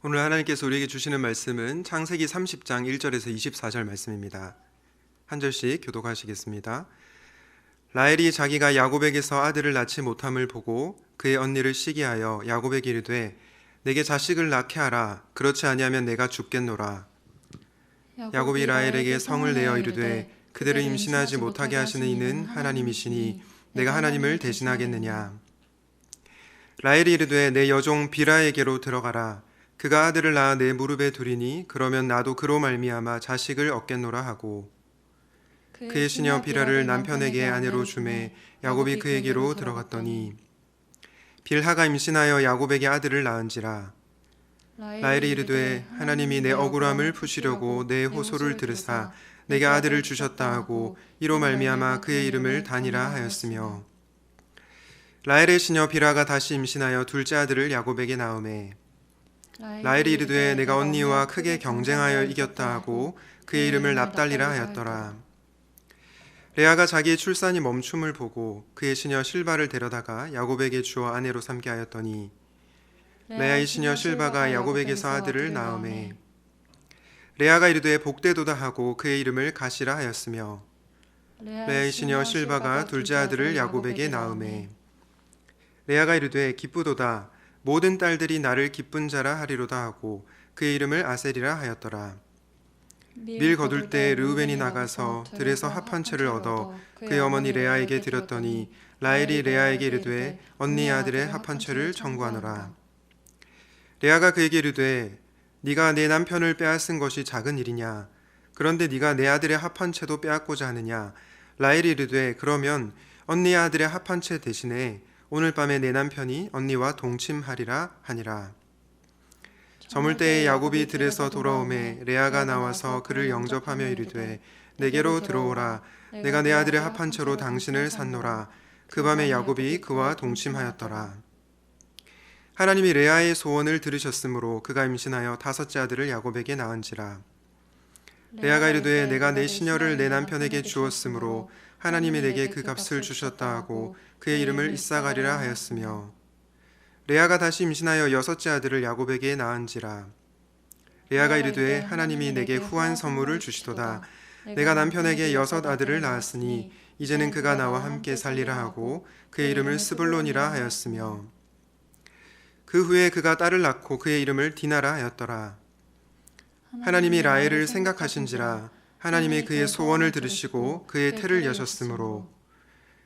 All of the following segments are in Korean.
오늘 하나님께서 우리에게 주시는 말씀은 창세기 30장 1절에서 24절 말씀입니다. 한 절씩 교독하시겠습니다. 라헬이 자기가 야곱에게서 아들을 낳지 못함을 보고 그의 언니를 시기하여 야곱에게 이르되 내게 자식을 낳게 하라. 그렇지 아니하면 내가 죽겠노라. 야곱이 라헬에게 성을 내어 이르되 그대를 임신하지 못하게 하시는 이는 하나님이시니 내가 하나님을 대신하겠느냐. 라헬이 이르되 내 여종 비라에게로 들어가라. 그가 아들을 낳아 내 무릎에 두리니 그러면 나도 그로 말미암아 자식을 얻겠노라 하고 그의 시녀 비라를 남편에게 아내로 주매 야곱이 그에게로 들어갔더니 빌하가 임신하여 야곱에게 아들을 낳은지라. 라헬이 이르되 하나님이 내 억울함을 푸시려고 내 호소를 들으사 내게 아들을 주셨다 하고 이로 말미암아 그의 이름을 단이라 하였으며 라헬의 시녀 비라가 다시 임신하여 둘째 아들을 야곱에게 낳으매 라헬이 이르되 내가 언니와 크게 경쟁하여 이겼다 하고 그의 이름을 납달리라 하였더라. 레아가 자기의 출산이 멈춤을 보고 그의 시녀 실바를 데려다가 야곱에게 주어 아내로 삼게 하였더니 레아의 시녀 실바가 야곱에게서 아들을 낳으매 레아가 이르되 복되도다 하고 그의 이름을 가시라 하였으며 레아의 시녀 실바가 둘째 아들을 야곱에게 낳으매 레아가 이르되 기쁘도다 모든 딸들이 나를 기쁜 자라 하리로다 하고 그의 이름을 아셀이라 하였더라. 밀 거둘 때 르우벤이 나가서 들에서 합 한 채를 얻어 그의 어머니 레아에게 드렸더니 라헬이 레아에게 이르되 언니 아들의 합 한 채를 청구하노라. 레아가 그에게 이르되 네가 내 남편을 빼앗은 것이 작은 일이냐. 그런데 네가 내 아들의 합 한 채도 빼앗고자 하느냐. 라헬이 이르되 그러면 언니 아들의 합 한 채 대신에 오늘 밤에 내 남편이 언니와 동침하리라 하니라. 저물 때에 야곱이 들에서 돌아오매 레아가 나와서 그를 영접하며 이르되 내게로 들어오라. 내가 내 아들의 합 한 채로 당신을 샀노라. 그 밤에 야곱이 그와 동침하였더라. 하나님이 레아의 소원을 들으셨으므로 그가 임신하여 다섯째 아들을 야곱에게 낳은지라. 레아가 이르되 내가 내 시녀를 내 남편에게 주었으므로 하나님이 내게 그 값을 주셨다 하고 그의 이름을 이삭아리라 하였으며 레아가 다시 임신하여 여섯째 아들을 야곱에게 낳은지라. 레아가 이르되 하나님이 내게 후한 선물을 주시도다. 내가 남편에게 여섯 아들을 낳았으니 이제는 그가 나와 함께 살리라 하고 그의 이름을 스불론이라 하였으며 그 후에 그가 딸을 낳고 그의 이름을 디나라 하였더라. 하나님이 라헬을 생각하신지라. 하나님이 그의 소원을 들으시고 그의 태를 여셨으므로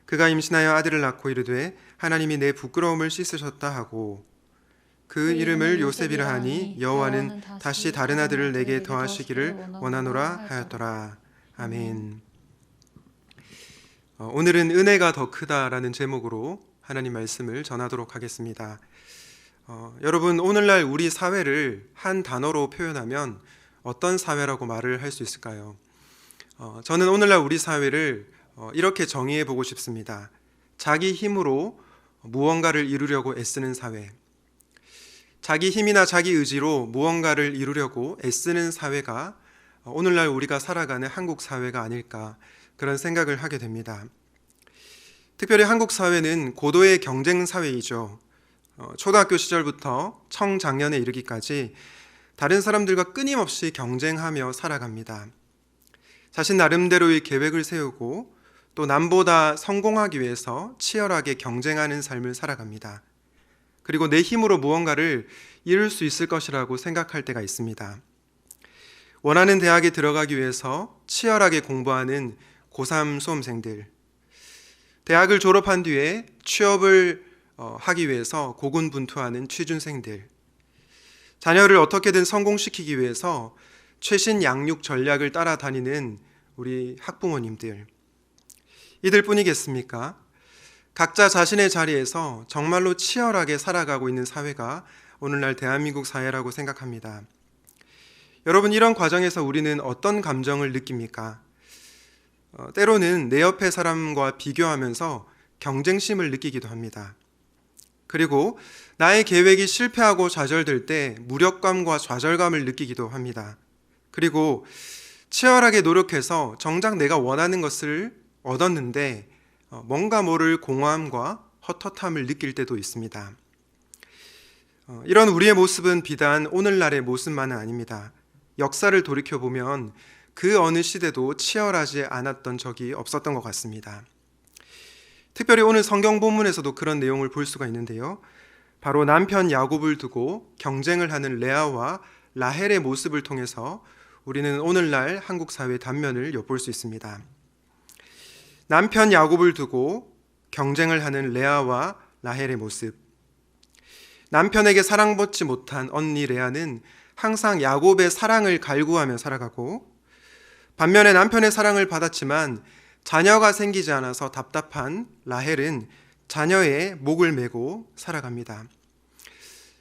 그가 임신하여 아들을 낳고 이르되 하나님이 내 부끄러움을 씻으셨다 하고 그 이름을 요셉이라 하니 여호와는 다시 다른 아들을 내게 더하시기를 원하노라 하였더라. 아멘. 오늘은 은혜가 더 크다라는 제목으로 하나님 말씀을 전하도록 하겠습니다. 여러분, 오늘날 우리 사회를 한 단어로 표현하면 어떤 사회라고 말을 할 수 있을까요? 저는 오늘날 우리 사회를 이렇게 정의해 보고 싶습니다. 자기 힘으로 무언가를 이루려고 애쓰는 사회. 자기 힘이나 자기 의지로 무언가를 이루려고 애쓰는 사회가 오늘날 우리가 살아가는 한국 사회가 아닐까, 그런 생각을 하게 됩니다. 특별히 한국 사회는 고도의 경쟁 사회이죠. 초등학교 시절부터 청장년에 이르기까지 다른 사람들과 끊임없이 경쟁하며 살아갑니다. 자신 나름대로의 계획을 세우고 또 남보다 성공하기 위해서 치열하게 경쟁하는 삶을 살아갑니다. 그리고 내 힘으로 무언가를 이룰 수 있을 것이라고 생각할 때가 있습니다. 원하는 대학에 들어가기 위해서 치열하게 공부하는 고3 수험생들, 대학을 졸업한 뒤에 취업을 하기 위해서 고군분투하는 취준생들, 자녀를 어떻게든 성공시키기 위해서 최신 양육 전략을 따라다니는 우리 학부모님들, 이들 뿐이겠습니까? 각자 자신의 자리에서 정말로 치열하게 살아가고 있는 사회가 오늘날 대한민국 사회라고 생각합니다. 여러분, 이런 과정에서 우리는 어떤 감정을 느낍니까? 때로는 내 옆에 사람과 비교하면서 경쟁심을 느끼기도 합니다. 그리고 나의 계획이 실패하고 좌절될 때 무력감과 좌절감을 느끼기도 합니다. 그리고 치열하게 노력해서 정작 내가 원하는 것을 얻었는데 뭔가 모를 공허함과 헛헛함을 느낄 때도 있습니다. 이런 우리의 모습은 비단 오늘날의 모습만은 아닙니다. 역사를 돌이켜보면 그 어느 시대도 치열하지 않았던 적이 없었던 것 같습니다. 특별히 오늘 성경 본문에서도 그런 내용을 볼 수가 있는데요. 바로 남편 야곱을 두고 경쟁을 하는 레아와 라헬의 모습을 통해서 우리는 오늘날 한국 사회의 단면을 엿볼 수 있습니다. 남편 야곱을 두고 경쟁을 하는 레아와 라헬의 모습. 남편에게 사랑받지 못한 언니 레아는 항상 야곱의 사랑을 갈구하며 살아가고, 반면에 남편의 사랑을 받았지만 자녀가 생기지 않아서 답답한 라헬은 자녀의 목을 메고 살아갑니다.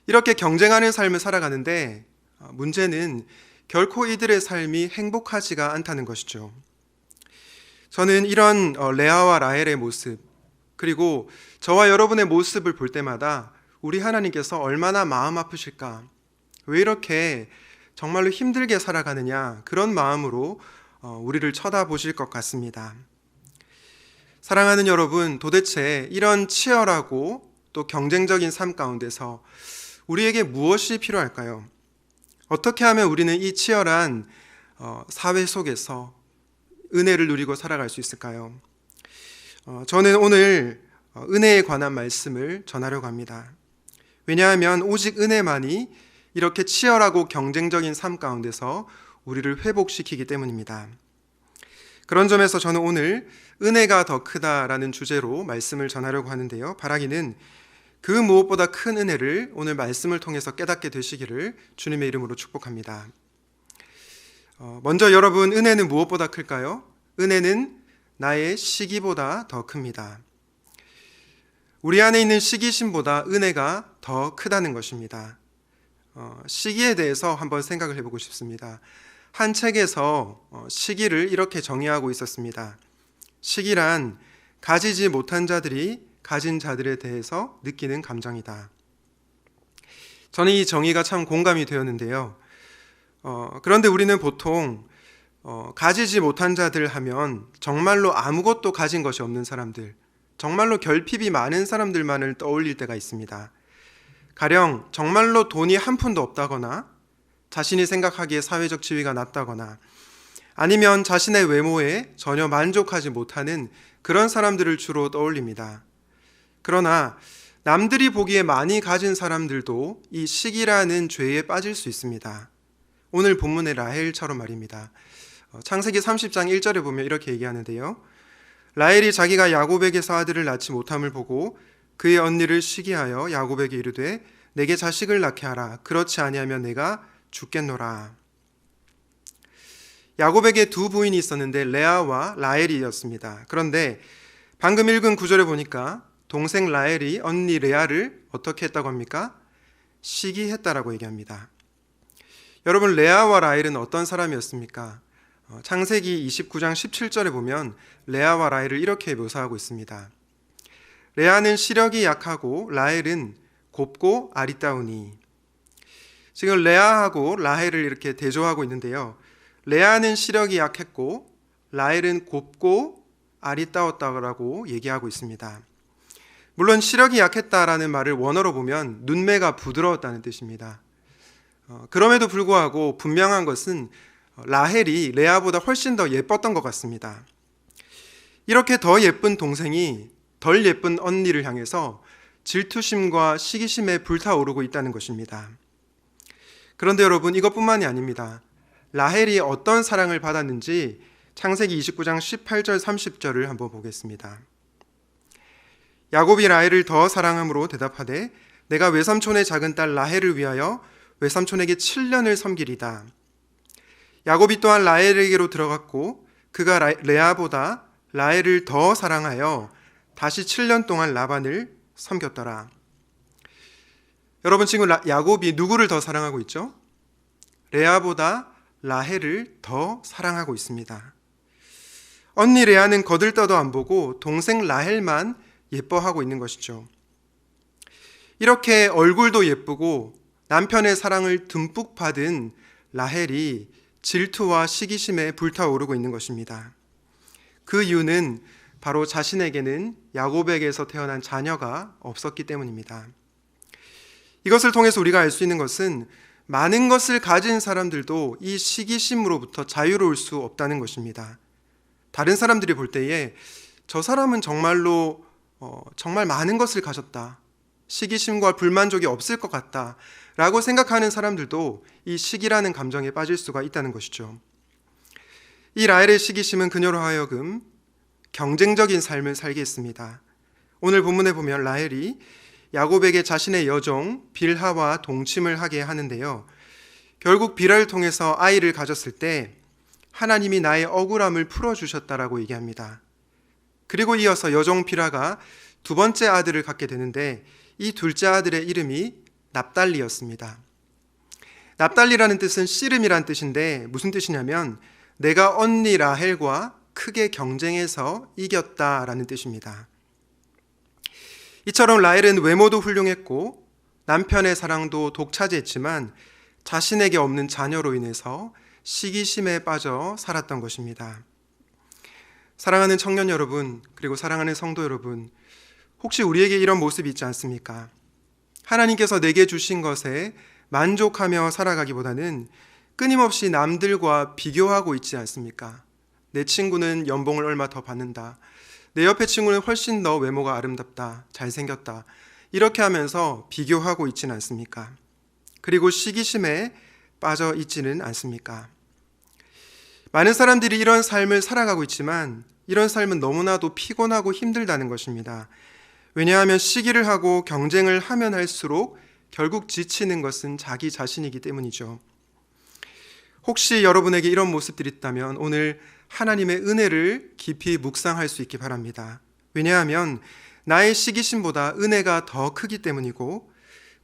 이렇게 경쟁하는 삶을 살아가는데 문제는 결코 이들의 삶이 행복하지가 않다는 것이죠. 저는 이런 레아와 라헬의 모습, 그리고 저와 여러분의 모습을 볼 때마다 우리 하나님께서 얼마나 마음 아프실까, 왜 이렇게 정말로 힘들게 살아가느냐, 그런 마음으로 우리를 쳐다보실 것 같습니다. 사랑하는 여러분, 도대체 이런 치열하고 또 경쟁적인 삶 가운데서 우리에게 무엇이 필요할까요? 어떻게 하면 우리는 이 치열한 사회 속에서 은혜를 누리고 살아갈 수 있을까요? 저는 오늘 은혜에 관한 말씀을 전하려고 합니다. 왜냐하면 오직 은혜만이 이렇게 치열하고 경쟁적인 삶 가운데서 우리를 회복시키기 때문입니다. 그런 점에서 저는 오늘 은혜가 더 크다라는 주제로 말씀을 전하려고 하는데요. 바라기는 그 무엇보다 큰 은혜를 오늘 말씀을 통해서 깨닫게 되시기를 주님의 이름으로 축복합니다. 먼저 여러분, 은혜는 무엇보다 클까요? 은혜는 나의 시기보다 더 큽니다. 우리 안에 있는 시기심보다 은혜가 더 크다는 것입니다. 시기에 대해서 한번 생각을 해보고 싶습니다. 한 책에서 시기를 이렇게 정의하고 있었습니다. 시기란 가지지 못한 자들이 가진 자들에 대해서 느끼는 감정이다. 저는 이 정의가 참 공감이 되었는데요. 그런데 우리는 보통 가지지 못한 자들 하면 정말로 아무것도 가진 것이 없는 사람들, 정말로 결핍이 많은 사람들만을 떠올릴 때가 있습니다. 가령 정말로 돈이 한 푼도 없다거나, 자신이 생각하기에 사회적 지위가 낮다거나, 아니면 자신의 외모에 전혀 만족하지 못하는 그런 사람들을 주로 떠올립니다. 그러나 남들이 보기에 많이 가진 사람들도 이 시기라는 죄에 빠질 수 있습니다. 오늘 본문의 라헬처럼 말입니다. 창세기 30장 1절에 보면 이렇게 얘기하는데요. 라헬이 자기가 야곱에게서 아들을 낳지 못함을 보고 그의 언니를 시기하여 야곱에게 이르되 내게 자식을 낳게 하라. 그렇지 아니하면 내가 죽겠노라. 야곱에게 두 부인이 있었는데 레아와 라헬이었습니다. 그런데 방금 읽은 구절에 보니까 동생 라헬이 언니 레아를 어떻게 했다고 합니까? 시기했다라고 얘기합니다. 여러분, 레아와 라헬은 어떤 사람이었습니까? 창세기 29장 17절에 보면 레아와 라헬을 이렇게 묘사하고 있습니다. 레아는 시력이 약하고 라헬은 곱고 아리따우니. 지금 레아하고 라헬을 이렇게 대조하고 있는데요. 레아는 시력이 약했고 라헬은 곱고 아리따웠다고 얘기하고 있습니다. 물론 시력이 약했다라는 말을 원어로 보면 눈매가 부드러웠다는 뜻입니다. 그럼에도 불구하고 분명한 것은 라헬이 레아보다 훨씬 더 예뻤던 것 같습니다. 이렇게 더 예쁜 동생이 덜 예쁜 언니를 향해서 질투심과 시기심에 불타오르고 있다는 것입니다. 그런데 여러분, 이것뿐만이 아닙니다. 라헬이 어떤 사랑을 받았는지 창세기 29장 18절 30절을 한번 보겠습니다. 야곱이 라헬을 더 사랑함으로 대답하되 내가 외삼촌의 작은 딸 라헬을 위하여 외삼촌에게 7년을 섬기리다. 야곱이 또한 라헬에게로 들어갔고 그가 레아보다 라헬을 더 사랑하여 다시 7년 동안 라반을 섬겼더라. 여러분, 지금 야곱이 누구를 더 사랑하고 있죠? 레아보다 라헬을 더 사랑하고 있습니다. 언니 레아는 거들떠도 안 보고 동생 라헬만 예뻐하고 있는 것이죠. 이렇게 얼굴도 예쁘고 남편의 사랑을 듬뿍 받은 라헬이 질투와 시기심에 불타오르고 있는 것입니다. 그 이유는 바로 자신에게는 야곱에게서 태어난 자녀가 없었기 때문입니다. 이것을 통해서 우리가 알 수 있는 것은 많은 것을 가진 사람들도 이 시기심으로부터 자유로울 수 없다는 것입니다. 다른 사람들이 볼 때에 저 사람은 정말로 정말 많은 것을 가졌다, 시기심과 불만족이 없을 것 같다 라고 생각하는 사람들도 이 시기라는 감정에 빠질 수가 있다는 것이죠. 이 라헬의 시기심은 그녀로 하여금 경쟁적인 삶을 살게 했습니다. 오늘 본문에 보면 라헬이 야곱에게 자신의 여종 빌하와 동침을 하게 하는데요, 결국 빌하를 통해서 아이를 가졌을 때 하나님이 나의 억울함을 풀어주셨다라고 얘기합니다. 그리고 이어서 여종 빌하가 두 번째 아들을 갖게 되는데 이 둘째 아들의 이름이 납달리였습니다. 납달리라는 뜻은 씨름이란 뜻인데 무슨 뜻이냐면 내가 언니 라헬과 크게 경쟁해서 이겼다라는 뜻입니다. 이처럼 라헬은 외모도 훌륭했고 남편의 사랑도 독차지했지만 자신에게 없는 자녀로 인해서 시기심에 빠져 살았던 것입니다. 사랑하는 청년 여러분, 그리고 사랑하는 성도 여러분, 혹시 우리에게 이런 모습이 있지 않습니까? 하나님께서 내게 주신 것에 만족하며 살아가기보다는 끊임없이 남들과 비교하고 있지 않습니까? 내 친구는 연봉을 얼마 더 받는다, 내 옆에 친구는 훨씬 더 외모가 아름답다, 잘생겼다, 이렇게 하면서 비교하고 있지는 않습니까? 그리고 시기심에 빠져 있지는 않습니까? 많은 사람들이 이런 삶을 살아가고 있지만 이런 삶은 너무나도 피곤하고 힘들다는 것입니다. 왜냐하면 시기를 하고 경쟁을 하면 할수록 결국 지치는 것은 자기 자신이기 때문이죠. 혹시 여러분에게 이런 모습들이 있다면 오늘 하나님의 은혜를 깊이 묵상할 수 있기 바랍니다. 왜냐하면 나의 시기심보다 은혜가 더 크기 때문이고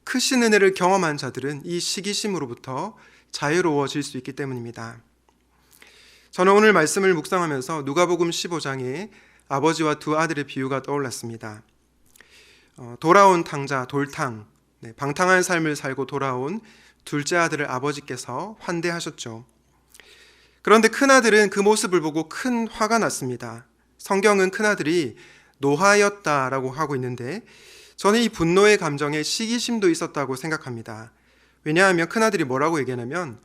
크신 은혜를 경험한 자들은 이 시기심으로부터 자유로워질 수 있기 때문입니다. 저는 오늘 말씀을 묵상하면서 누가복음 15장에 아버지와 두 아들의 비유가 떠올랐습니다. 돌아온 탕자, 돌탕, 방탕한 삶을 살고 돌아온 둘째 아들을 아버지께서 환대하셨죠. 그런데 큰아들은 그 모습을 보고 큰 화가 났습니다. 성경은 큰아들이 노하였다라고 하고 있는데 저는 이 분노의 감정에 시기심도 있었다고 생각합니다. 왜냐하면 큰아들이 뭐라고 얘기하냐면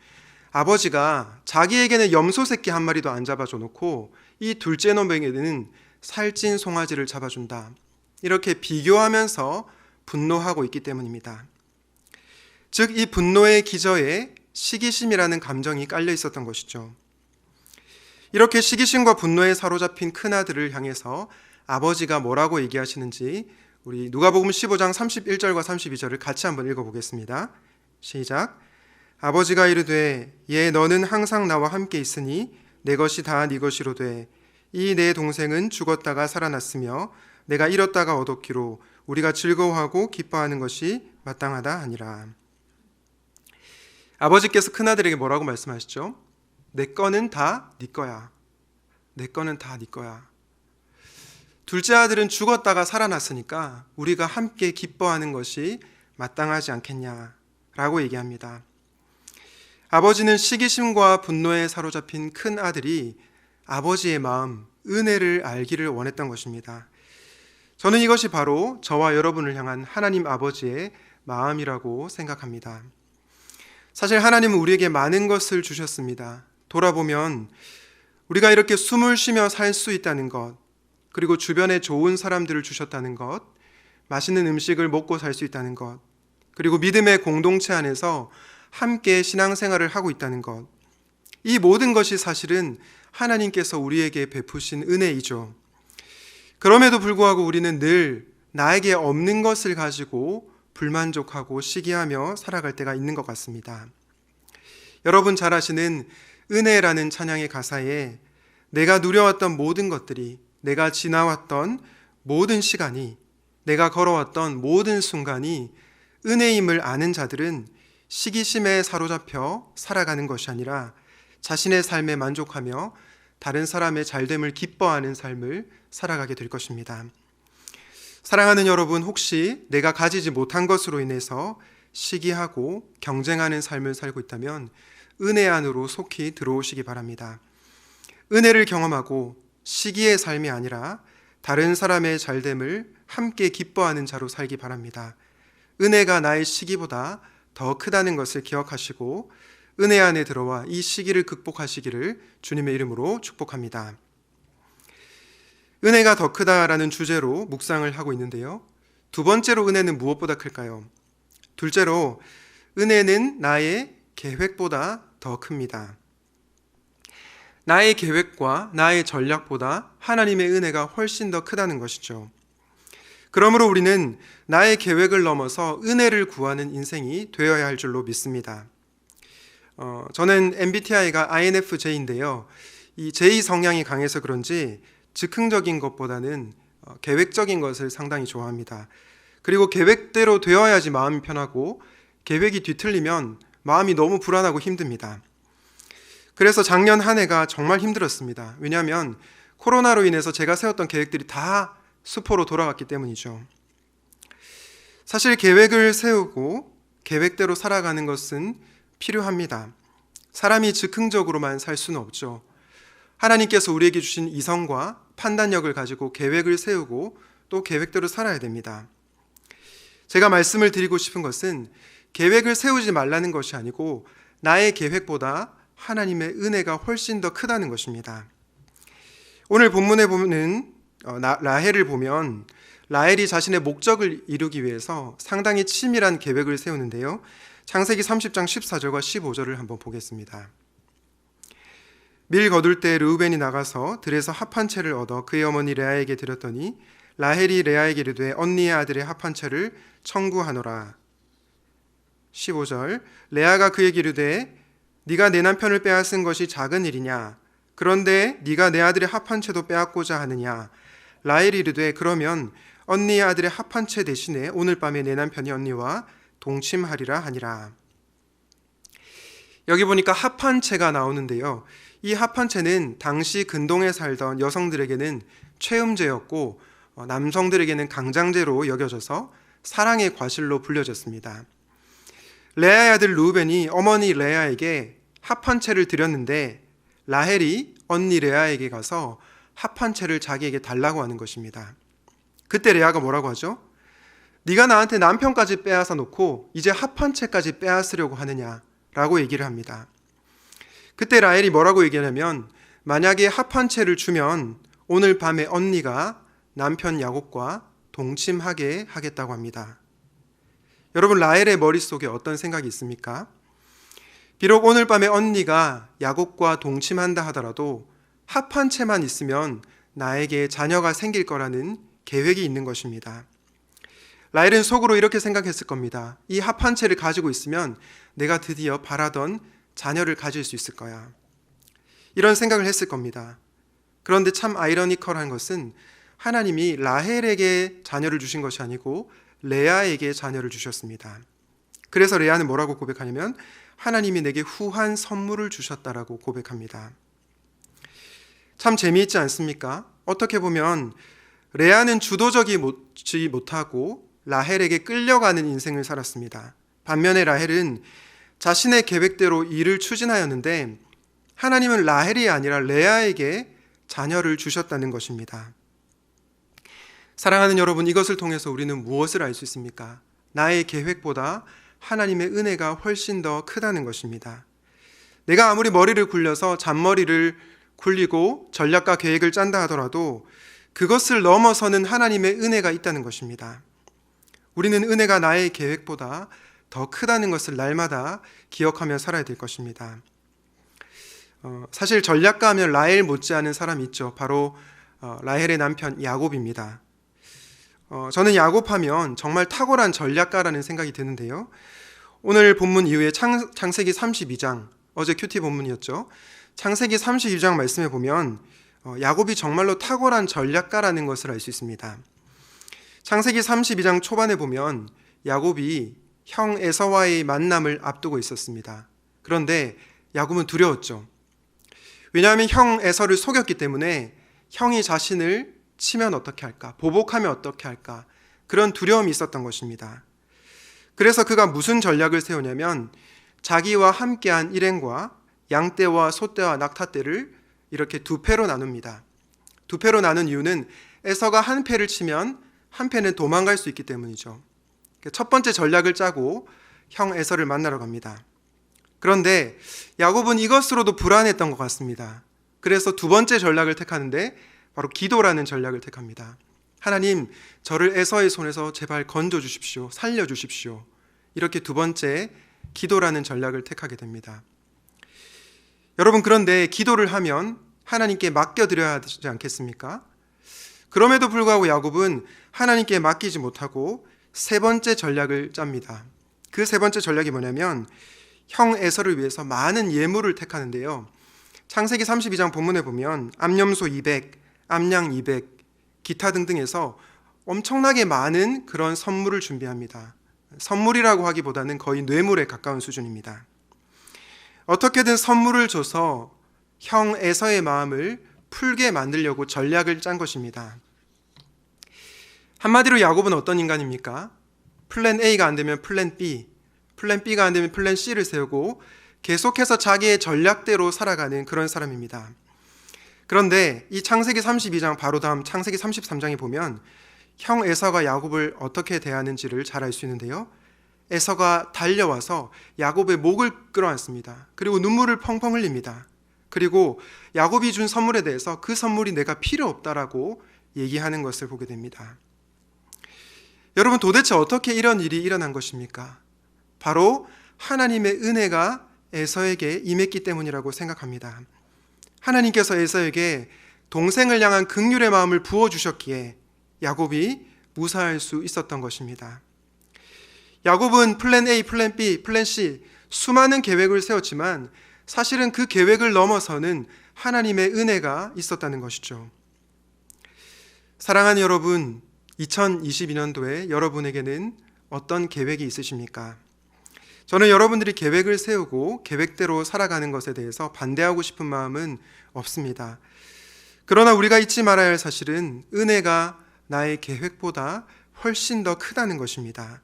아버지가 자기에게는 염소 새끼 한 마리도 안 잡아줘 놓고 이 둘째 놈에게는 살찐 송아지를 잡아준다, 이렇게 비교하면서 분노하고 있기 때문입니다. 즉 이 분노의 기저에 시기심이라는 감정이 깔려 있었던 것이죠. 이렇게 시기심과 분노에 사로잡힌 큰아들을 향해서 아버지가 뭐라고 얘기하시는지 우리 누가복음 15장 31절과 32절을 같이 한번 읽어보겠습니다. 시작. 아버지가 이르되 얘 너는 항상 나와 함께 있으니 내 것이 다 네 것이로되 이 내 동생은 죽었다가 살아났으며 내가 잃었다가 얻었기로 우리가 즐거워하고 기뻐하는 것이 마땅하다 하니라. 아버지께서 큰아들에게 뭐라고 말씀하시죠? 내 거는 다 네 거야. 내 거는 다 네 거야. 둘째 아들은 죽었다가 살아났으니까 우리가 함께 기뻐하는 것이 마땅하지 않겠냐라고 얘기합니다. 아버지는 시기심과 분노에 사로잡힌 큰 아들이 아버지의 마음, 은혜를 알기를 원했던 것입니다. 저는 이것이 바로 저와 여러분을 향한 하나님 아버지의 마음이라고 생각합니다. 사실 하나님은 우리에게 많은 것을 주셨습니다. 돌아보면 우리가 이렇게 숨을 쉬며 살 수 있다는 것, 그리고 주변에 좋은 사람들을 주셨다는 것, 맛있는 음식을 먹고 살 수 있다는 것, 그리고 믿음의 공동체 안에서 함께 신앙생활을 하고 있다는 것, 이 모든 것이 사실은 하나님께서 우리에게 베푸신 은혜이죠. 그럼에도 불구하고 우리는 늘 나에게 없는 것을 가지고 불만족하고 시기하며 살아갈 때가 있는 것 같습니다. 여러분 잘 아시는 은혜라는 찬양의 가사에 내가 누려왔던 모든 것들이, 내가 지나왔던 모든 시간이, 내가 걸어왔던 모든 순간이 은혜임을 아는 자들은 시기심에 사로잡혀 살아가는 것이 아니라 자신의 삶에 만족하며 다른 사람의 잘됨을 기뻐하는 삶을 살아가게 될 것입니다. 사랑하는 여러분, 혹시 내가 가지지 못한 것으로 인해서 시기하고 경쟁하는 삶을 살고 있다면 은혜 안으로 속히 들어오시기 바랍니다. 은혜를 경험하고 시기의 삶이 아니라 다른 사람의 잘됨을 함께 기뻐하는 자로 살기 바랍니다. 은혜가 나의 시기보다 더 크다는 것을 기억하시고 은혜 안에 들어와 이 시기를 극복하시기를 주님의 이름으로 축복합니다. 은혜가 더 크다라는 주제로 묵상을 하고 있는데요. 두 번째로 은혜는 무엇보다 클까요? 둘째로 은혜는 나의 계획보다 더 큽니다. 나의 계획과 나의 전략보다 하나님의 은혜가 훨씬 더 크다는 것이죠. 그러므로 우리는 나의 계획을 넘어서 은혜를 구하는 인생이 되어야 할 줄로 믿습니다. 저는 MBTI가 INFJ인데요. 이 J 성향이 강해서 그런지 즉흥적인 것보다는 계획적인 것을 상당히 좋아합니다. 그리고 계획대로 되어야지 마음이 편하고 계획이 뒤틀리면 마음이 너무 불안하고 힘듭니다. 그래서 작년 한 해가 정말 힘들었습니다. 왜냐하면 코로나로 인해서 제가 세웠던 계획들이 다 수포로 돌아갔기 때문이죠. 사실 계획을 세우고 계획대로 살아가는 것은 필요합니다. 사람이 즉흥적으로만 살 수는 없죠. 하나님께서 우리에게 주신 이성과 판단력을 가지고 계획을 세우고 또 계획대로 살아야 됩니다. 제가 말씀을 드리고 싶은 것은 계획을 세우지 말라는 것이 아니고 나의 계획보다 하나님의 은혜가 훨씬 더 크다는 것입니다. 오늘 본문에 보면 라헬을 보면 라헬이 자신의 목적을 이루기 위해서 상당히 치밀한 계획을 세우는데요. 창세기 30장 14절과 15절을 한번 보겠습니다. 밀 거둘 때 르우벤이 나가서 들에서 합 한 채를 얻어 그의 어머니 레아에게 드렸더니 라헬이 레아에게 이르되 언니의 아들의 합 한 채를 청구하노라. 15절 레아가 그에게 이르되 네가 내 남편을 빼앗은 것이 작은 일이냐? 그런데 네가 내 아들의 합 한 채도 빼앗고자 하느냐? 라헬이 이르되 그러면 언니의 아들의 합 한 채 대신에 오늘 밤에 내 남편이 언니와 동침하리라 하니라. 여기 보니까 합 한 채가 나오는데요. 이 합 한 채는 당시 근동에 살던 여성들에게는 최음죄였고 남성들에게는 강장죄로 여겨져서 사랑의 과실로 불려졌습니다. 레아의 아들 르우벤이 어머니 레아에게 합 한 채를 드렸는데 라헬이 언니 레아에게 가서 합 한 채를 자기에게 달라고 하는 것입니다. 그때 레아가 뭐라고 하죠? 네가 나한테 남편까지 빼앗아 놓고 이제 합 한 채까지 빼앗으려고 하느냐라고 얘기를 합니다. 그때 라헬이 뭐라고 얘기하냐면 만약에 합 한 채를 주면 오늘 밤에 언니가 남편 야곱과 동침하게 하겠다고 합니다. 여러분 라헬의 머릿속에 어떤 생각이 있습니까? 비록 오늘 밤에 언니가 야곱과 동침한다 하더라도 합 한 채만 있으면 나에게 자녀가 생길 거라는 계획이 있는 것입니다. 라헬은 속으로 이렇게 생각했을 겁니다. 이 합 한 채를 가지고 있으면 내가 드디어 바라던 자녀를 가질 수 있을 거야. 이런 생각을 했을 겁니다. 그런데 참 아이러니컬한 것은 하나님이 라헬에게 자녀를 주신 것이 아니고 레아에게 자녀를 주셨습니다. 그래서 레아는 뭐라고 고백하냐면 하나님이 내게 후한 선물을 주셨다라고 고백합니다. 참 재미있지 않습니까? 어떻게 보면 레아는 주도적이지 못하고 라헬에게 끌려가는 인생을 살았습니다. 반면에 라헬은 자신의 계획대로 일을 추진하였는데 하나님은 라헬이 아니라 레아에게 자녀를 주셨다는 것입니다. 사랑하는 여러분, 이것을 통해서 우리는 무엇을 알 수 있습니까? 나의 계획보다 하나님의 은혜가 훨씬 더 크다는 것입니다. 내가 아무리 머리를 굴려서 잔머리를 굴리고 전략과 계획을 짠다 하더라도 그것을 넘어서는 하나님의 은혜가 있다는 것입니다. 우리는 은혜가 나의 계획보다 더 크다는 것을 날마다 기억하며 살아야 될 것입니다. 사실 전략가 하면 라헬 못지않은 사람이 있죠. 바로 라헬의 남편 야곱입니다. 저는 야곱하면 정말 탁월한 전략가라는 생각이 드는데요. 오늘 본문 이후에 창세기 32장, 어제 큐티 본문이었죠. 창세기 32장 말씀에 보면 야곱이 정말로 탁월한 전략가라는 것을 알 수 있습니다. 창세기 32장 초반에 보면 야곱이 형 에서와의 만남을 앞두고 있었습니다. 그런데 야곱은 두려웠죠. 왜냐하면 형 에서를 속였기 때문에 형이 자신을 치면 어떻게 할까? 보복하면 어떻게 할까? 그런 두려움이 있었던 것입니다. 그래서 그가 무슨 전략을 세우냐면 자기와 함께한 일행과 양떼와 소떼와 낙타떼를 이렇게 두 패로 나눕니다. 두 패로 나눈 이유는 에서가 한 패를 치면 한 패는 도망갈 수 있기 때문이죠. 첫 번째 전략을 짜고 형 에서를 만나러 갑니다. 그런데 야곱은 이것으로도 불안했던 것 같습니다. 그래서 두 번째 전략을 택하는데 바로 기도라는 전략을 택합니다. 하나님, 저를 에서의 손에서 제발 건져 주십시오. 살려 주십시오. 이렇게 두 번째 기도라는 전략을 택하게 됩니다. 여러분, 그런데 기도를 하면 하나님께 맡겨드려야 하지 않겠습니까? 그럼에도 불구하고 야곱은 하나님께 맡기지 못하고 세 번째 전략을 짭니다. 그 세 번째 전략이 뭐냐면 형 에서를 위해서 많은 예물을 택하는데요. 창세기 32장 본문에 보면 암염소 200, 암양 200, 기타 등등해서 엄청나게 많은 그런 선물을 준비합니다. 선물이라고 하기보다는 거의 뇌물에 가까운 수준입니다. 어떻게든 선물을 줘서 형 에서의 마음을 풀게 만들려고 전략을 짠 것입니다. 한마디로 야곱은 어떤 인간입니까? 플랜 A가 안 되면 플랜 B, 플랜 B가 안 되면 플랜 C를 세우고 계속해서 자기의 전략대로 살아가는 그런 사람입니다. 그런데 이 창세기 32장 바로 다음 창세기 33장에 보면 형 에서가 야곱을 어떻게 대하는지를 잘 알 수 있는데요. 에서가 달려와서 야곱의 목을 끌어안습니다. 그리고 눈물을 펑펑 흘립니다. 그리고 야곱이 준 선물에 대해서 그 선물이 내가 필요 없다라고 얘기하는 것을 보게 됩니다. 여러분, 도대체 어떻게 이런 일이 일어난 것입니까? 바로 하나님의 은혜가 에서에게 임했기 때문이라고 생각합니다. 하나님께서 에서에게 동생을 향한 긍휼의 마음을 부어주셨기에 야곱이 무사할 수 있었던 것입니다. 야곱은 플랜 A, 플랜 B, 플랜 C 수많은 계획을 세웠지만 사실은 그 계획을 넘어서는 하나님의 은혜가 있었다는 것이죠. 사랑하는 여러분, 2022년도에 여러분에게는 어떤 계획이 있으십니까? 저는 여러분들이 계획을 세우고 계획대로 살아가는 것에 대해서 반대하고 싶은 마음은 없습니다. 그러나 우리가 잊지 말아야 할 사실은 은혜가 나의 계획보다 훨씬 더 크다는 것입니다.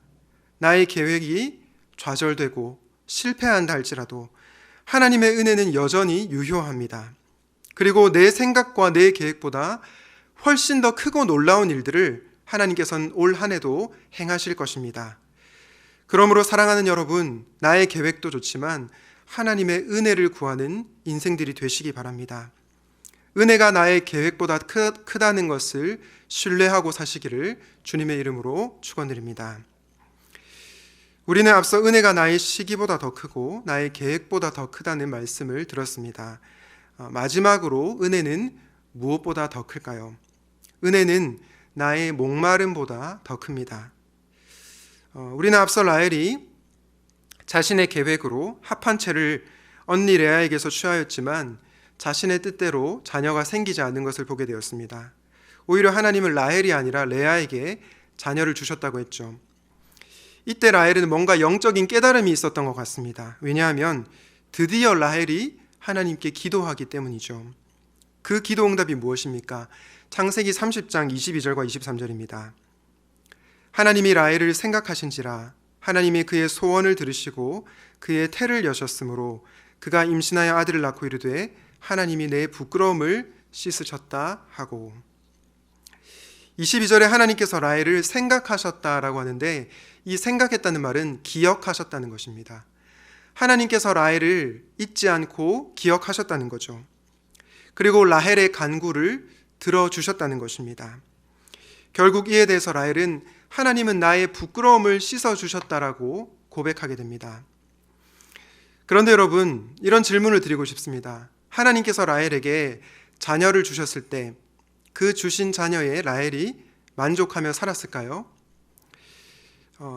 나의 계획이 좌절되고 실패한다 할지라도 하나님의 은혜는 여전히 유효합니다. 그리고 내 생각과 내 계획보다 훨씬 더 크고 놀라운 일들을 하나님께서는 올 한 해도 행하실 것입니다. 그러므로 사랑하는 여러분, 나의 계획도 좋지만 하나님의 은혜를 구하는 인생들이 되시기 바랍니다. 은혜가 나의 계획보다 크다는 것을 신뢰하고 사시기를 주님의 이름으로 축원드립니다. 우리는 앞서 은혜가 나의 시기보다 더 크고 나의 계획보다 더 크다는 말씀을 들었습니다. 마지막으로 은혜는 무엇보다 더 클까요? 은혜는 나의 목마름보다 더 큽니다. 우리는 앞서 라헬이 자신의 계획으로 합한 채를 언니 레아에게서 취하였지만 자신의 뜻대로 자녀가 생기지 않는 것을 보게 되었습니다. 오히려 하나님은 라헬이 아니라 레아에게 자녀를 주셨다고 했죠. 이때 라헬은 뭔가 영적인 깨달음이 있었던 것 같습니다. 왜냐하면 드디어 라헬이 하나님께 기도하기 때문이죠. 그 기도 응답이 무엇입니까? 창세기 30장 22절과 23절입니다. 하나님이 라헬을 생각하신지라 하나님이 그의 소원을 들으시고 그의 태를 여셨으므로 그가 임신하여 아들을 낳고 이르되 하나님이 내 부끄러움을 씻으셨다 하고, 22절에 하나님께서 라헬을 생각하셨다라고 하는데 이 생각했다는 말은 기억하셨다는 것입니다. 하나님께서 라헬을 잊지 않고 기억하셨다는 거죠. 그리고 라헬의 간구를 들어주셨다는 것입니다. 결국 이에 대해서 라헬은 하나님은 나의 부끄러움을 씻어주셨다라고 고백하게 됩니다. 그런데 여러분, 이런 질문을 드리고 싶습니다. 하나님께서 라헬에게 자녀를 주셨을 때 그 주신 자녀의 라헬이 만족하며 살았을까요?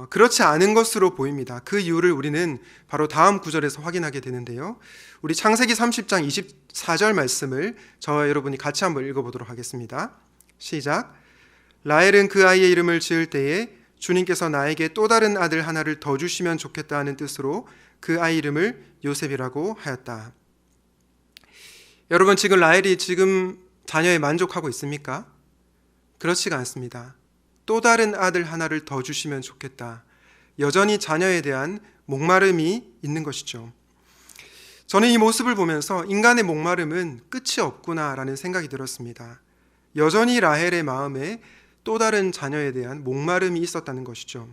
그렇지 않은 것으로 보입니다. 그 이유를 우리는 바로 다음 구절에서 확인하게 되는데요. 우리 창세기 30장 24절 말씀을 저와 여러분이 같이 한번 읽어보도록 하겠습니다. 시작. 라헬은 그 아이의 이름을 지을 때에 주님께서 나에게 또 다른 아들 하나를 더 주시면 좋겠다 하는 뜻으로 그 아이 이름을 요셉이라고 하였다. 여러분, 지금 라헬이 지금 자녀에 만족하고 있습니까? 그렇지가 않습니다. 또 다른 아들 하나를 더 주시면 좋겠다. 여전히 자녀에 대한 목마름이 있는 것이죠. 저는 이 모습을 보면서 인간의 목마름은 끝이 없구나라는 생각이 들었습니다. 여전히 라헬의 마음에 또 다른 자녀에 대한 목마름이 있었다는 것이죠.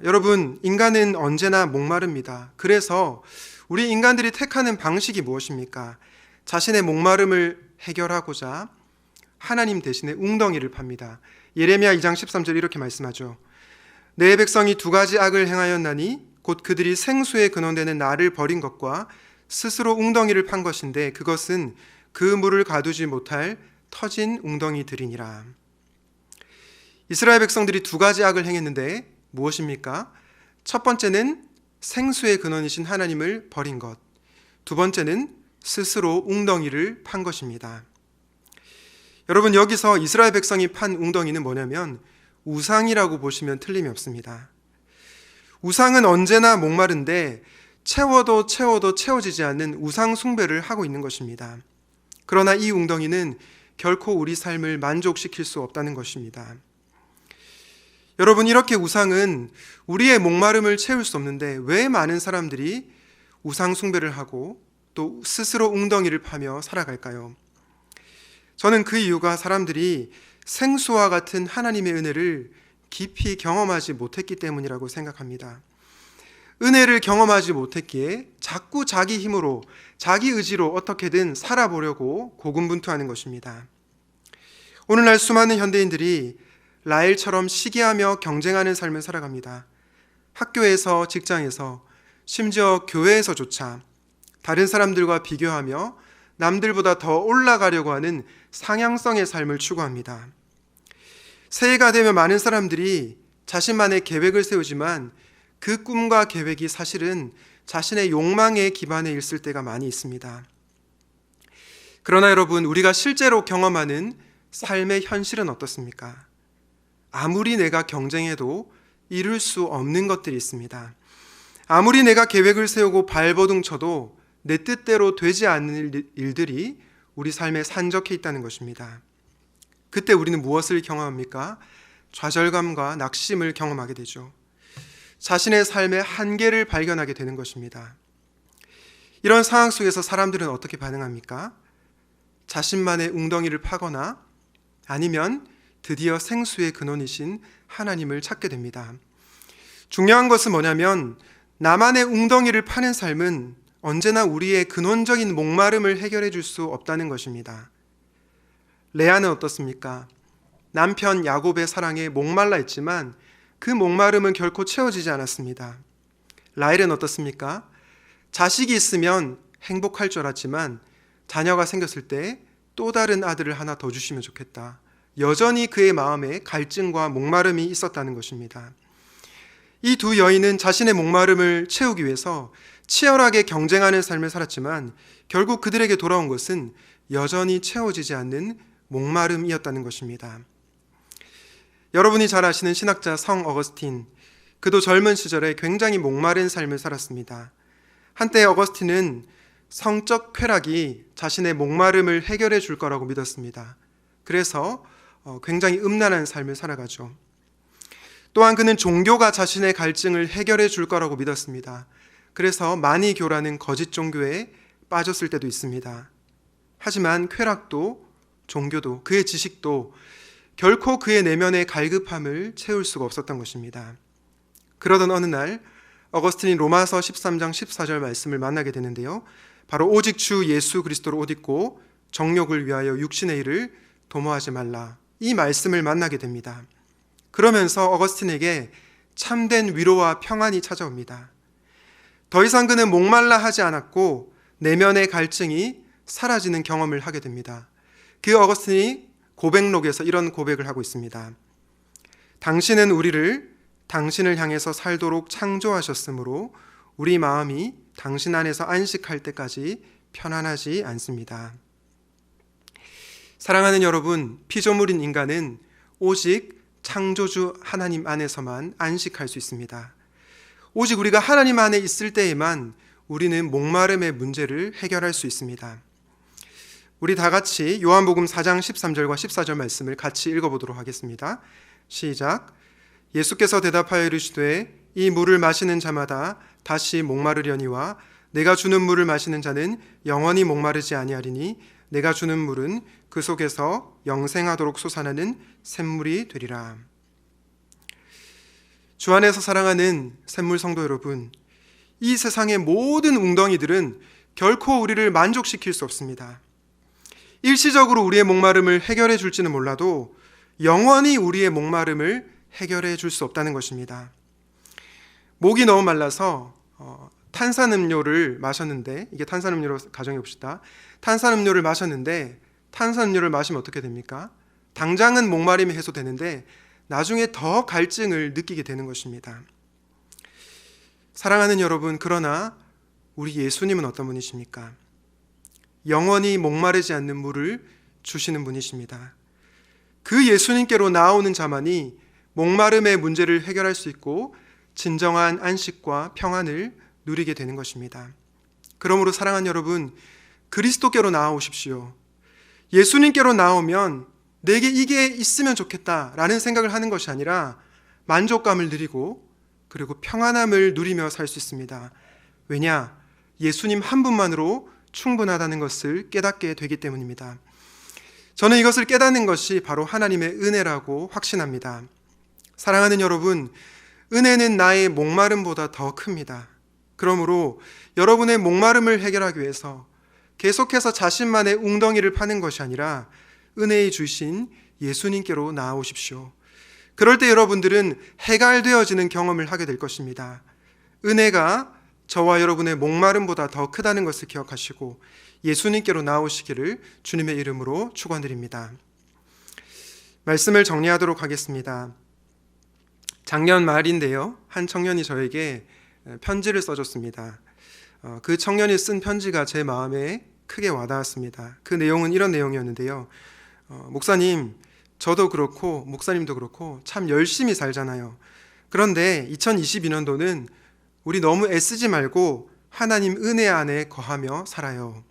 여러분, 인간은 언제나 목마릅니다. 그래서 우리 인간들이 택하는 방식이 무엇입니까? 자신의 목마름을 해결하고자 하나님 대신에 웅덩이를 팝니다. 예레미야 2장 13절 이렇게 말씀하죠. 내 백성이 두 가지 악을 행하였나니 곧 그들이 생수의 근원되는 나를 버린 것과 스스로 웅덩이를 판 것인데 그것은 그 물을 가두지 못할 터진 웅덩이들이니라. 이스라엘 백성들이 두 가지 악을 행했는데 무엇입니까? 첫 번째는 생수의 근원이신 하나님을 버린 것, 두 번째는 스스로 웅덩이를 판 것입니다. 여러분, 여기서 이스라엘 백성이 판 웅덩이는 뭐냐면 우상이라고 보시면 틀림이 없습니다. 우상은 언제나 목마른데 채워도 채워지지 않는 우상 숭배를 하고 있는 것입니다. 그러나 이 웅덩이는 결코 우리 삶을 만족시킬 수 없다는 것입니다. 여러분, 이렇게 우상은 우리의 목마름을 채울 수 없는데 왜 많은 사람들이 우상 숭배를 하고 또 스스로 웅덩이를 파며 살아갈까요? 저는 그 이유가 사람들이 생수와 같은 하나님의 은혜를 깊이 경험하지 못했기 때문이라고 생각합니다. 은혜를 경험하지 못했기에 자꾸 자기 힘으로, 자기 의지로 어떻게든 살아보려고 고군분투하는 것입니다. 오늘날 수많은 현대인들이 라헬처럼 시기하며 경쟁하는 삶을 살아갑니다. 학교에서, 직장에서, 심지어 교회에서조차 다른 사람들과 비교하며 남들보다 더 올라가려고 하는 상향성의 삶을 추구합니다. 새해가 되면 많은 사람들이 자신만의 계획을 세우지만 그 꿈과 계획이 사실은 자신의 욕망에 기반해 있을 때가 많이 있습니다. 그러나 여러분, 우리가 실제로 경험하는 삶의 현실은 어떻습니까? 아무리 내가 경쟁해도 이룰 수 없는 것들이 있습니다. 아무리 내가 계획을 세우고 발버둥 쳐도 내 뜻대로 되지 않는 일들이 우리 삶에 산적해 있다는 것입니다. 그때 우리는 무엇을 경험합니까? 좌절감과 낙심을 경험하게 되죠. 자신의 삶의 한계를 발견하게 되는 것입니다. 이런 상황 속에서 사람들은 어떻게 반응합니까? 자신만의 웅덩이를 파거나 아니면 드디어 생수의 근원이신 하나님을 찾게 됩니다. 중요한 것은 뭐냐면 나만의 웅덩이를 파는 삶은 언제나 우리의 근원적인 목마름을 해결해 줄 수 없다는 것입니다. 레아는 어떻습니까? 남편 야곱의 사랑에 목말라 있지만 그 목마름은 결코 채워지지 않았습니다. 라헬은 어떻습니까? 자식이 있으면 행복할 줄 알았지만 자녀가 생겼을 때 또 다른 아들을 하나 더 주시면 좋겠다. 여전히 그의 마음에 갈증과 목마름이 있었다는 것입니다. 이 두 여인은 자신의 목마름을 채우기 위해서 치열하게 경쟁하는 삶을 살았지만 결국 그들에게 돌아온 것은 여전히 채워지지 않는 목마름이었다는 것입니다. 여러분이 잘 아시는 신학자 성 어거스틴, 그도 젊은 시절에 굉장히 목마른 삶을 살았습니다. 한때 어거스틴은 성적 쾌락이 자신의 목마름을 해결해 줄 거라고 믿었습니다. 그래서 굉장히 음란한 삶을 살아가죠. 또한 그는 종교가 자신의 갈증을 해결해 줄 거라고 믿었습니다. 그래서 마니교라는 거짓 종교에 빠졌을 때도 있습니다. 하지만 쾌락도 종교도 그의 지식도 결코 그의 내면의 갈급함을 채울 수가 없었던 것입니다. 그러던 어느 날 어거스틴이 로마서 13장 14절 말씀을 만나게 되는데요. 바로 오직 주 예수 그리스도로 옷 입고 정욕을 위하여 육신의 일을 도모하지 말라. 이 말씀을 만나게 됩니다. 그러면서 어거스틴에게 참된 위로와 평안이 찾아옵니다. 더 이상 그는 목말라 하지 않았고 내면의 갈증이 사라지는 경험을 하게 됩니다. 그 어거스틴이 고백록에서 이런 고백을 하고 있습니다. 당신은 우리를 당신을 향해서 살도록 창조하셨으므로 우리 마음이 당신 안에서 안식할 때까지 편안하지 않습니다. 사랑하는 여러분, 피조물인 인간은 오직 창조주 하나님 안에서만 안식할 수 있습니다. 오직 우리가 하나님 안에 있을 때에만 우리는 목마름의 문제를 해결할 수 있습니다. 우리 다 같이 요한복음 4장 13절과 14절 말씀을 같이 읽어보도록 하겠습니다. 시작. 예수께서 대답하여 이르시되 이 물을 마시는 자마다 다시 목마르려니와 내가 주는 물을 마시는 자는 영원히 목마르지 아니하리니 내가 주는 물은 그 속에서 영생하도록 솟아나는 샘물이 되리라. 주 안에서 사랑하는 샘물 성도 여러분, 이 세상의 모든 웅덩이들은 결코 우리를 만족시킬 수 없습니다. 일시적으로 우리의 목마름을 해결해 줄지는 몰라도 영원히 우리의 목마름을 해결해 줄 수 없다는 것입니다. 목이 너무 말라서 탄산음료를 마셨는데, 이게 탄산음료로 가정해 봅시다. 탄산음료를 마셨는데 탄산음료를 마시면 어떻게 됩니까? 당장은 목마름이 해소되는데 나중에 더 갈증을 느끼게 되는 것입니다. 사랑하는 여러분, 그러나 우리 예수님은 어떤 분이십니까? 영원히 목마르지 않는 물을 주시는 분이십니다. 그 예수님께로 나오는 자만이 목마름의 문제를 해결할 수 있고 진정한 안식과 평안을 누리게 되는 것입니다. 그러므로 사랑하는 여러분, 그리스도께로 나아오십시오. 예수님께로 나오면 내게 이게 있으면 좋겠다라는 생각을 하는 것이 아니라 만족감을 누리고 그리고 평안함을 누리며 살 수 있습니다. 왜냐? 예수님 한 분만으로 충분하다는 것을 깨닫게 되기 때문입니다. 저는 이것을 깨닫는 것이 바로 하나님의 은혜라고 확신합니다. 사랑하는 여러분, 은혜는 나의 목마름보다 더 큽니다. 그러므로 여러분의 목마름을 해결하기 위해서 계속해서 자신만의 웅덩이를 파는 것이 아니라 은혜의 주신 예수님께로 나아오십시오. 그럴 때 여러분들은 해갈되어지는 경험을 하게 될 것입니다. 은혜가 저와 여러분의 목마름보다 더 크다는 것을 기억하시고 예수님께로 나오시기를 주님의 이름으로 축원드립니다. 말씀을 정리하도록 하겠습니다. 작년 말인데요, 한 청년이 저에게 편지를 써줬습니다. 그 청년이 쓴 편지가 제 마음에 크게 와닿았습니다. 그 내용은 이런 내용이었는데요. 목사님, 저도 그렇고 목사님도 그렇고 참 열심히 살잖아요. 그런데 2022년도는 우리 너무 애쓰지 말고 하나님 은혜 안에 거하며 살아요.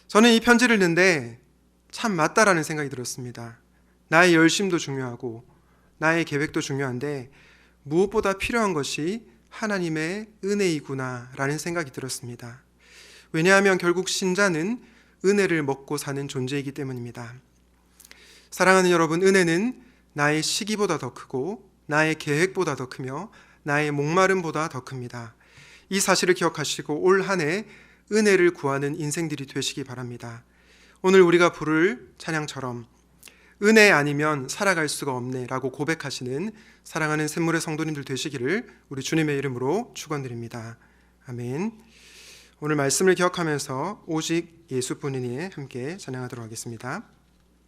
저는 이 편지를 읽는데 참 맞다라는 생각이 들었습니다. 나의 열심도 중요하고 나의 계획도 중요한데 무엇보다 필요한 것이 하나님의 은혜이구나 라는 생각이 들었습니다. 왜냐하면 결국 신자는 은혜를 먹고 사는 존재이기 때문입니다. 사랑하는 여러분, 은혜는 나의 시기보다 더 크고 나의 계획보다 더 크며 나의 목마름보다 더 큽니다. 이 사실을 기억하시고 올 한 해 은혜를 구하는 인생들이 되시기 바랍니다. 오늘 우리가 부를 찬양처럼 은혜 아니면 살아갈 수가 없네 라고 고백하시는 사랑하는 샘물의 성도님들 되시기를 우리 주님의 이름으로 축원드립니다. 아멘. 오늘 말씀을 기억하면서 오직 예수뿐이니 함께 찬양하도록 하겠습니다.